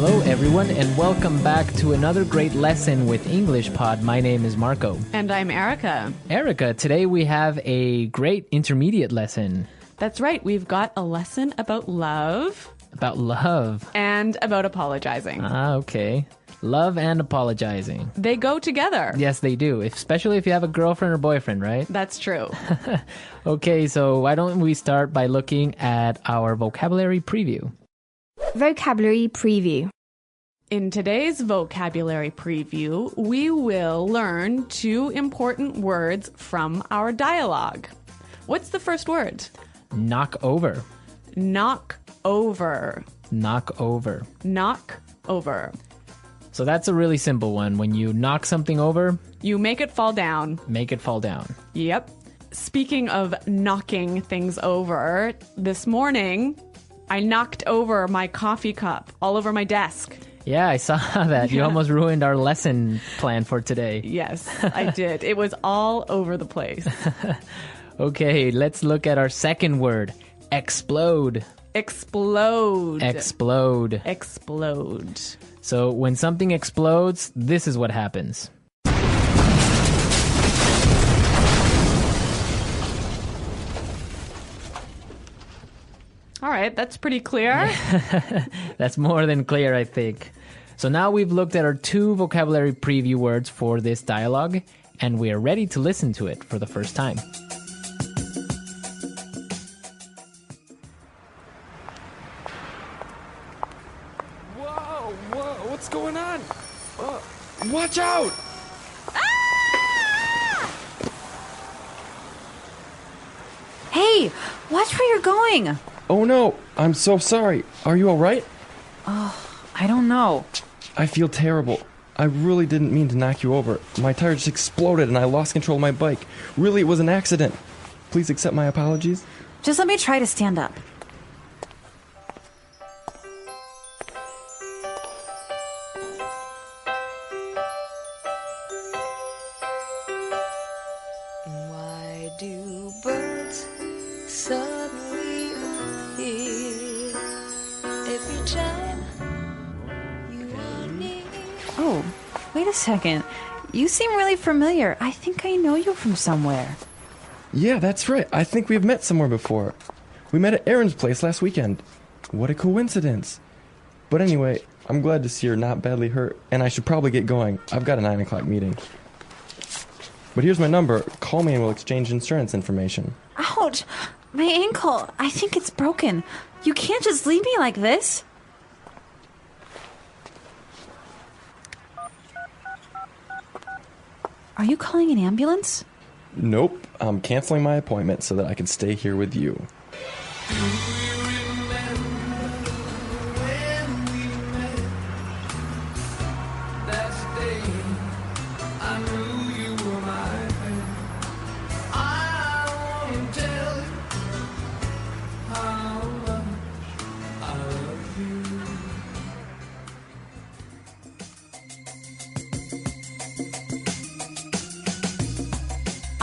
Hello, everyone, and welcome back to another great lesson with Englishpod. My name is Marco. And I'm Erica. Erica, today we have a great intermediate lesson. That's right. We've got a lesson about love. About love. And about apologizing. Okay. Love and apologizing. They go together. Yes, they do, especially if you have a girlfriend or boyfriend, right? That's true. Okay, so why don't we start by looking at our vocabulary preview? Vocabulary preview. In today's vocabulary preview, we will learn 2 important words from our dialogue. What's the first word? Knock over. Knock over. Knock over. Knock over. So that's a really simple one. When you knock something over, You make it fall down. make it fall down. Yep. Speaking of knocking things over, this morning I knocked over my coffee cup all over my desk. Yeah, I saw that. You almost ruined our lesson plan for today. Yes, I did. It was all over the place. Okay, let's look at our second word. Explode. Explode. Explode. Explode. So when something explodes, this is what happens. All right, that's pretty clear. That's more than clear, I think. So now we've looked at our 2 vocabulary preview words for this dialogue, and we are ready to listen to it for the first time. Whoa, what's going on? Watch out! Hey, watch where you're going. Oh no, I'm so sorry. Are you alright? I don't know. I feel terrible. I really didn't mean to knock you over. My tire just exploded and I lost control of my bike. Really, it was an accident. Please accept my apologies. Just let me try to stand up. Why do birds suddenly appear every time you are near? Oh, wait a second. You seem really familiar. I think I know you from somewhere. Yeah, that's right. I think we've met somewhere before. We met at Aaron's place last weekend. What a coincidence. But anyway, I'm glad to see you're not badly hurt, and I should probably get going. I've got a 9 o'clock meeting. But here's my number. Call me and we'll exchange insurance information. Ouch! My ankle. I think it's broken. You can't just leave me like this. Are you calling an ambulance? Nope, I'm canceling my appointment so that I can stay here with you.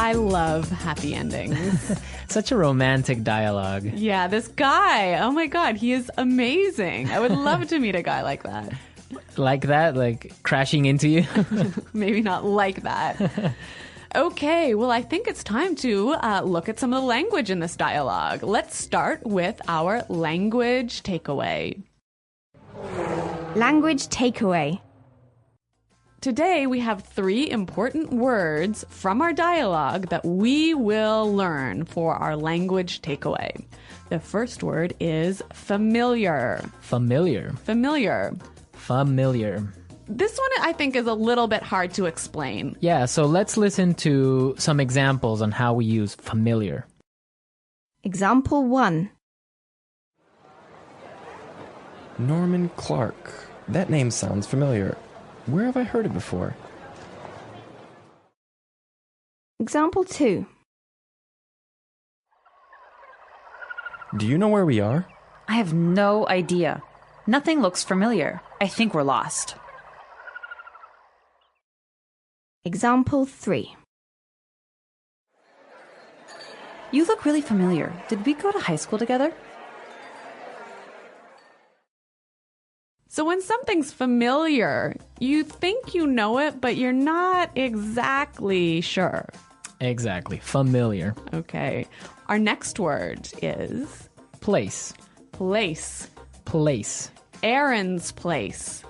I love happy endings. Such a romantic dialogue. Yeah, this guy. Oh my God, he is amazing. I would love to meet a guy like that. Like that? Like crashing into you? Maybe not like that. Okay, well, I think it's time to look at some of the language in this dialogue. Let's start with our language takeaway. Language takeaway. Today, we have 3 important words from our dialogue that we will learn for our language takeaway. The first word is familiar. Familiar. Familiar. Familiar. This one, I think, is a little bit hard to explain. Yeah, so let's listen to some examples on how we use familiar. Example 1. Norman Clark. That name sounds familiar. Where have I heard it before? Example 2. Do you know where we are? I have no idea. Nothing looks familiar. I think we're lost. Example 3. You look really familiar. Did we go to high school together? So when something's familiar, you think you know it, but you're not exactly sure. Exactly. Familiar. Okay. Our next word is Place. place. Place. Aaron's place.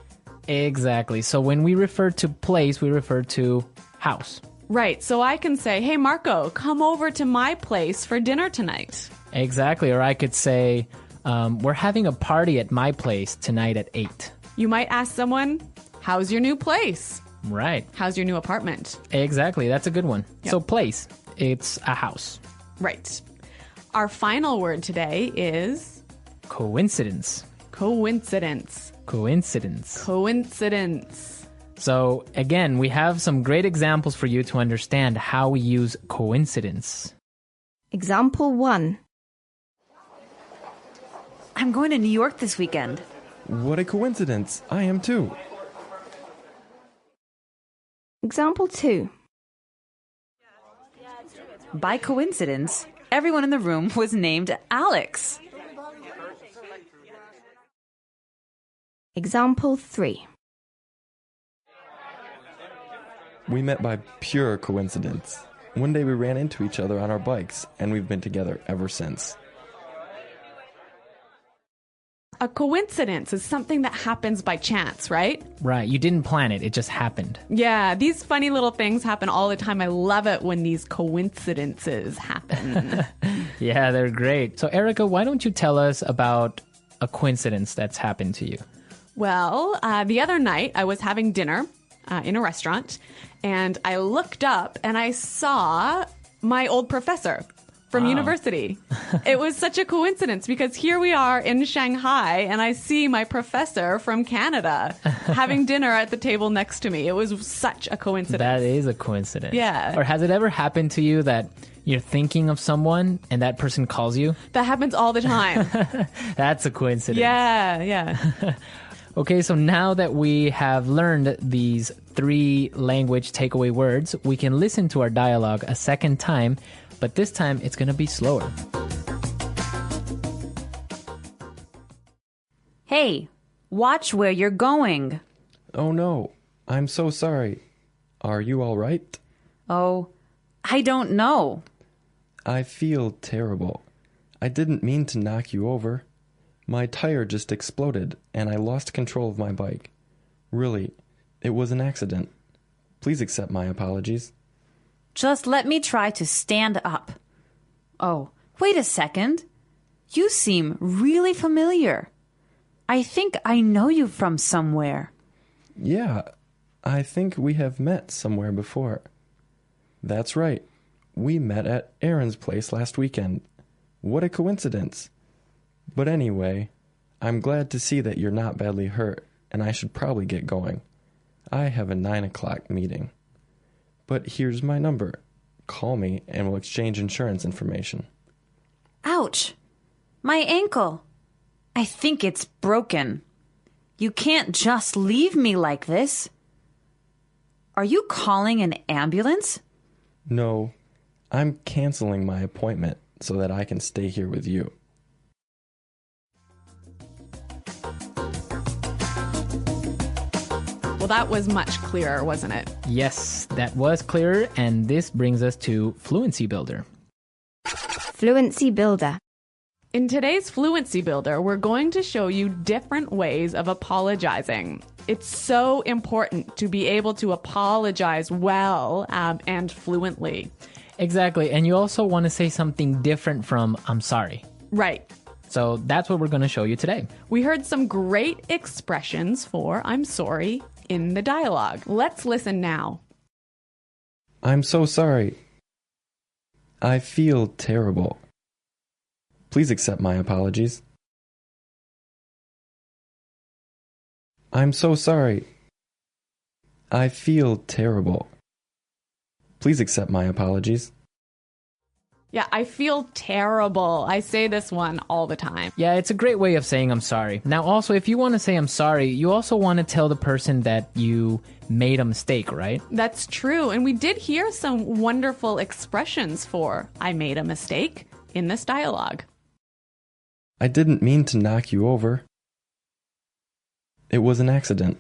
Exactly. So when we refer to place, we refer to house. Right. So I can say, hey, Marco, come over to my place for dinner tonight. Exactly. Or I could say, we're having a party at my place tonight at 8. You might ask someone, how's your new place? Right. How's your new apartment? Exactly. That's a good one. Yep. So place, it's a house. Right. Our final word today is Coincidence. coincidence. Coincidence. Coincidence. So again, we have some great examples for you to understand how we use coincidence. Example 1. I'm going to New York this weekend. What a coincidence. I am too. Example 2. By coincidence, everyone in the room was named Alex. Example 3. We met by pure coincidence. One day we ran into each other on our bikes, and we've been together ever since. A coincidence is something that happens by chance, right? Right. You didn't plan it. It just happened. Yeah, these funny little things happen all the time. I love it when these coincidences happen. Yeah, they're great. So Erica, why don't you tell us about a coincidence that's happened to you? Well, the other night I was having dinner in a restaurant, and I looked up and I saw my old professor from university. It was such a coincidence because here we are in Shanghai and I see my professor from Canada having dinner at the table next to me. It was such a coincidence. That is a coincidence. Yeah. Or has it ever happened to you that you're thinking of someone and that person calls you? That happens all the time. That's a coincidence. Yeah. Okay, so now that we have learned these 3 language takeaway words, we can listen to our dialogue a second time, but this time it's going to be slower. Hey, watch where you're going. Oh no, I'm so sorry. Are you all right? Oh, I don't know. I feel terrible. I didn't mean to knock you over. My tire just exploded and I lost control of my bike. Really, it was an accident. Please accept my apologies. Just let me try to stand up. Oh, wait a second. You seem really familiar. I think I know you from somewhere. Yeah, I think we have met somewhere before. That's right. We met at Aaron's place last weekend. What a coincidence. But anyway, I'm glad to see that you're not badly hurt, and I should probably get going. I have a 9 o'clock meeting. But here's my number. Call me and we'll exchange insurance information. Ouch! My ankle. I think it's broken. You can't just leave me like this. Are you calling an ambulance? No, I'm canceling my appointment so that I can stay here with you. Well, that was much clearer, wasn't it? Yes, that was clearer, and this brings us to Fluency Builder. Fluency Builder. In today's Fluency Builder, we're going to show you different ways of apologizing. It's so important to be able to apologize well and fluently. Exactly, and you also want to say something different from I'm sorry. Right. So that's what we're going to show you today. We heard some great expressions for I'm sorry in the dialogue. Let's listen now. I'm so sorry. I feel terrible. Please accept my apologies. I'm so sorry. I feel terrible. Please accept my apologies. Yeah, I feel terrible. I say this one all the time. Yeah, it's a great way of saying I'm sorry. Now, also, if you want to say I'm sorry, you also want to tell the person that you made a mistake, right? That's true. And we did hear some wonderful expressions for I made a mistake in this dialogue. I didn't mean to knock you over. It was an accident.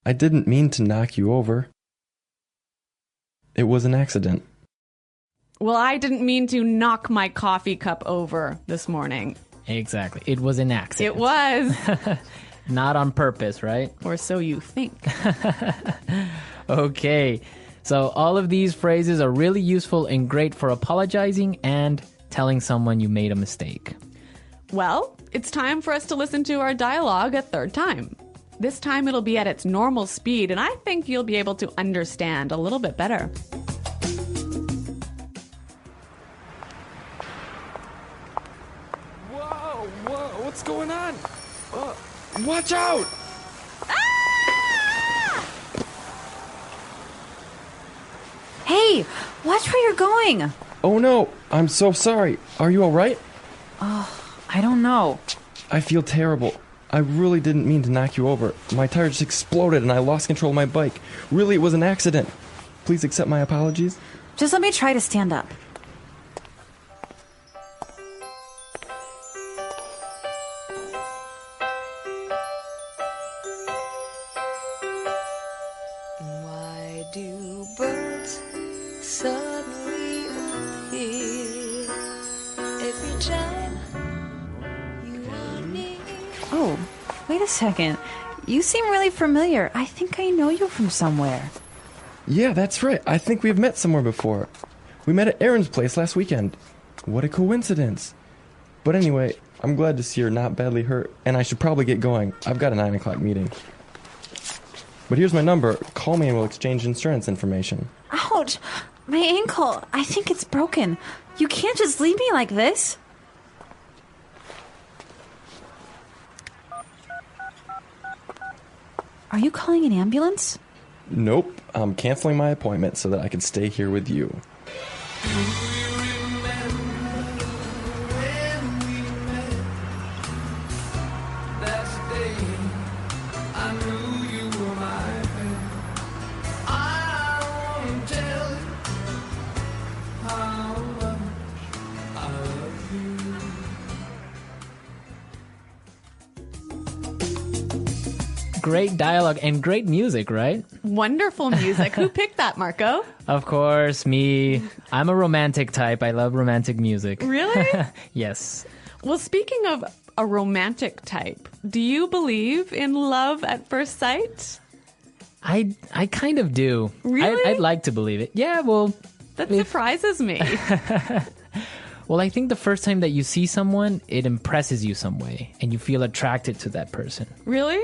I didn't mean to knock you over. It was an accident. Well, I didn't mean to knock my coffee cup over this morning. Exactly. It was an accident. It was. Not on purpose, right? Or so you think. Okay. So all of these phrases are really useful and great for apologizing and telling someone you made a mistake. Well, it's time for us to listen to our dialogue a third time. This time it'll be at its normal speed, and I think you'll be able to understand a little bit better. Whoa, what's going on? Watch out! Hey, watch where you're going. Oh no, I'm so sorry. Are you alright? I don't know. I feel terrible. I really didn't mean to knock you over. My tire just exploded and I lost control of my bike. Really, it was an accident. Please accept my apologies. Just let me try to stand up. Why do birds suddenly appear every time you are near? Oh, wait a second. You seem really familiar. I think I know you from somewhere. Yeah, that's right. I think we've met somewhere before. We met at Aaron's place last weekend. What a coincidence. But anyway, I'm glad to see you're not badly hurt, and I should probably get going. I've got a 9 o'clock meeting. But here's my number. Call me and we'll exchange insurance information. Ouch! My ankle. I think it's broken. You can't just leave me like this. Are you calling an ambulance? Nope, I'm canceling my appointment so that I can stay here with you. Great dialogue and great music, right? Wonderful music. Who picked that, Marco? Of course, me. I'm a romantic type. I love romantic music. Really? Yes. Well, speaking of a romantic type, do you believe in love at first sight? I kind of do. Really? I'd like to believe it. Yeah, well... That surprises me. Well, I think the first time that you see someone, it impresses you some way, and you feel attracted to that person. Really?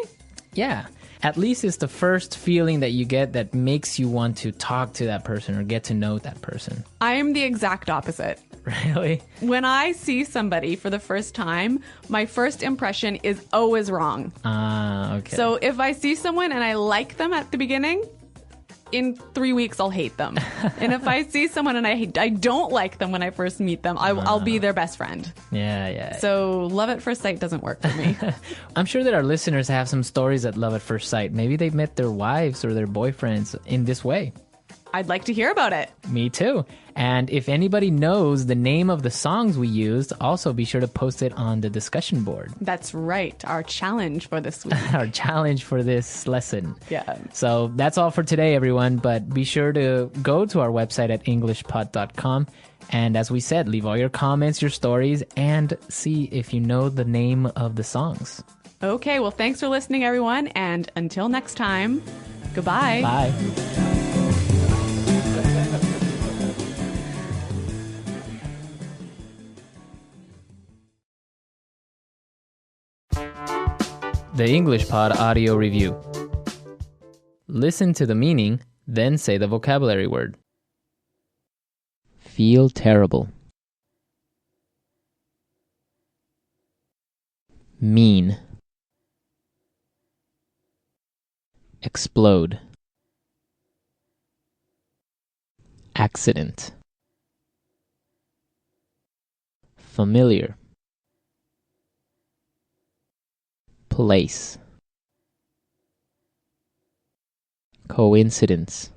Yeah. At least it's the first feeling that you get that makes you want to talk to that person or get to know that person. I am the exact opposite. Really? When I see somebody for the first time, my first impression is always wrong. Ah, okay. So if I see someone and I like them at the beginning, in 3 weeks I'll hate them. And if I see someone and I don't like them when I first meet them, I'll be their best friend. Yeah. So love at first sight doesn't work for me. I'm sure that our listeners have some stories at love at first sight. Maybe they've met their wives or their boyfriends in this way. I'd like to hear about it. Me too. And if anybody knows the name of the songs we used, also be sure to post it on the discussion board. That's right. Our challenge for this week. Our challenge for this lesson. Yeah. So that's all for today, everyone. But be sure to go to our website at Englishpod.com. And as we said, leave all your comments, your stories, and see if you know the name of the songs. Okay, well, thanks for listening, everyone. And until next time, goodbye. Bye. The Englishpod audio review. Listen to the meaning, then say the vocabulary word. Feel terrible. Mean. Explode. Accident. Familiar. Place. Coincidence.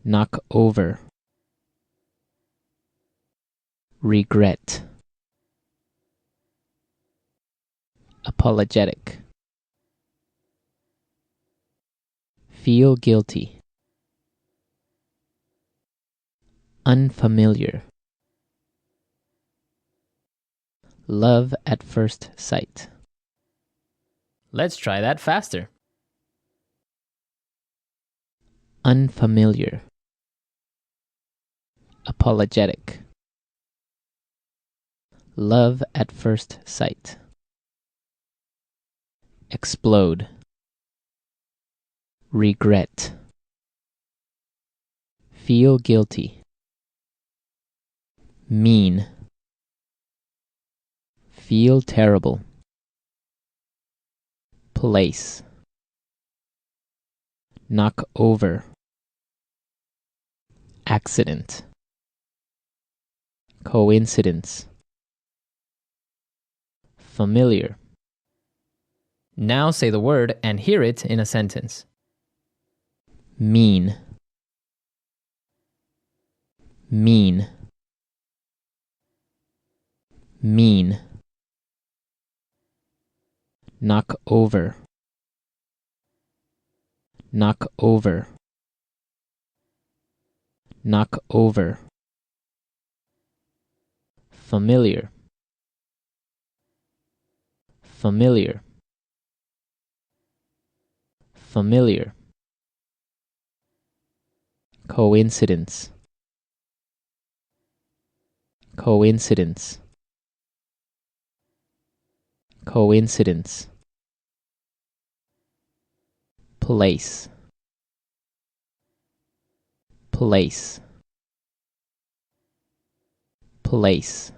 Knock over. Regret. apologetic. Feel guilty. Unfamiliar. Love at first sight. Let's try that faster. Unfamiliar. Apologetic. Love at first sight. Explode. Regret. Feel guilty. Mean. Feel terrible. Place. Knock over. Accident. Coincidence. Familiar. Now say the word and hear it in a sentence. Mean. Mean. Mean. Knock over. Knock over. Knock over. Familiar. Familiar. Familiar. Coincidence. Coincidence. Coincidence. Place. Place. Place.